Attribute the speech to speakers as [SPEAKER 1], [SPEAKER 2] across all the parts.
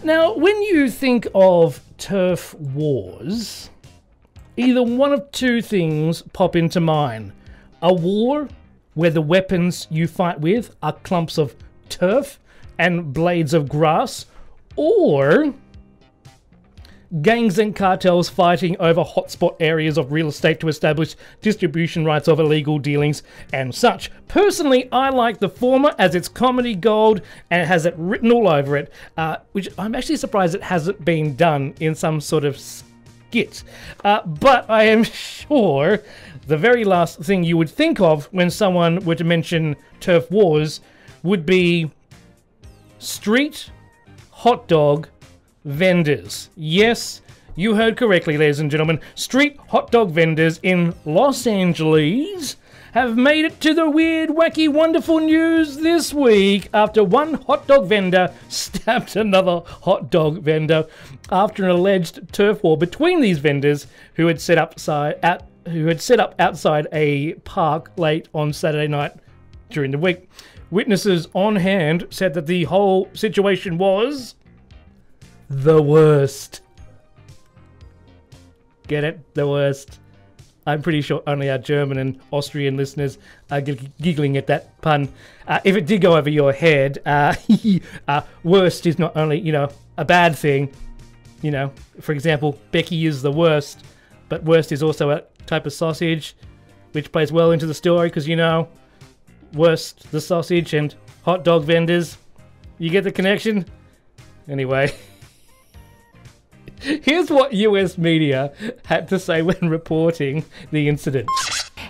[SPEAKER 1] Now, when you think of turf wars, either one of two things pop into mind. A war where the weapons you fight with are clumps of turf and blades of grass, or gangs and cartels fighting over hotspot areas of real estate to establish distribution rights of illegal dealings and such. Personally, I like the former as it's comedy gold and it has it written all over it, which I'm actually surprised it hasn't been done in some sort of skit. But I am sure the very last thing you would think of when someone were to mention turf wars would be street hot dog vendors. Yes, you heard correctly, ladies and gentlemen. Street hot dog vendors in Los Angeles have made it to the weird, wacky, wonderful news this week after one hot dog vendor stabbed another hot dog vendor after an alleged turf war between these vendors who had set up outside a park late on Saturday night during the week. Witnesses on hand said that the whole situation was the worst. Get it? The worst. I'm pretty sure only our German and Austrian listeners are giggling at that pun. If it did go over your head, worst is not only, a bad thing. For example, Becky is the worst, but worst is also a type of sausage, which plays well into the story because, worst, the sausage, and hot dog vendors. You get the connection? Anyway. Here's what US media had to say when reporting the incident.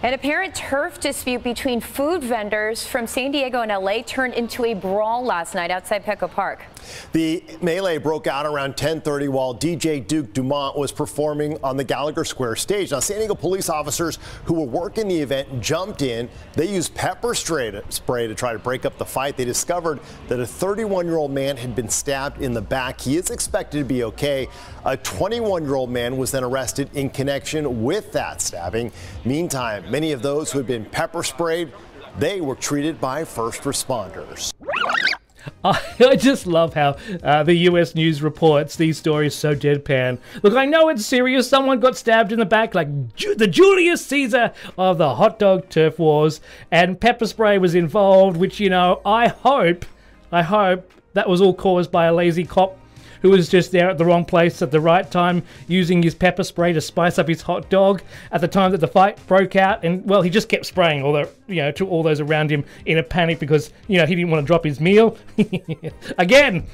[SPEAKER 2] An apparent turf dispute between food vendors from San Diego and LA turned into a brawl last night outside Petco Park.
[SPEAKER 3] The melee broke out around 10:30 while DJ Duke Dumont was performing on the Gallagher Square stage. Now, San Diego police officers who were working the event jumped in. They used pepper spray to try to break up the fight. They discovered that a 31-year-old man had been stabbed in the back. He is expected to be okay. A 21-year-old man was then arrested in connection with that stabbing. Meantime, many of those who had been pepper sprayed, they were treated by first responders.
[SPEAKER 1] I just love how the US news reports these stories so deadpan. Look, I know it's serious. Someone got stabbed in the back like the Julius Caesar of the hot dog turf wars, and pepper spray was involved, which, I hope that was all caused by a lazy cop who was just there at the wrong place at the right time, using his pepper spray to spice up his hot dog at the time that the fight broke out. And, well, he just kept spraying to all those around him in a panic because, he didn't want to drop his meal. Again,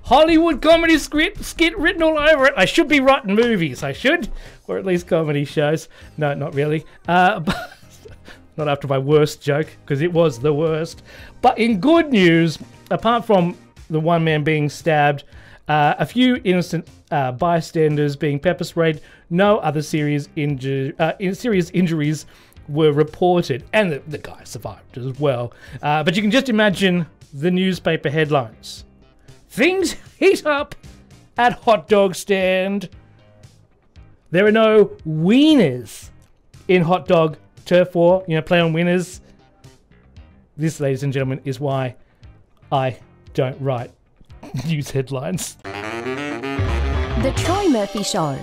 [SPEAKER 1] Hollywood comedy skit written all over it. I should be writing movies. I should. Or at least comedy shows. No, not really. But not after my worst joke, because it was the worst. But in good news, apart from the one man being stabbed, a few innocent bystanders being pepper sprayed, no other serious injuries were reported, and the guy survived as well. But you can just imagine the newspaper headlines. Things heat up at hot dog stand. There are no wieners in hot dog turf war, play on winners. This, ladies and gentlemen, is why I don't write news headlines.
[SPEAKER 4] The Troy Murphy Show.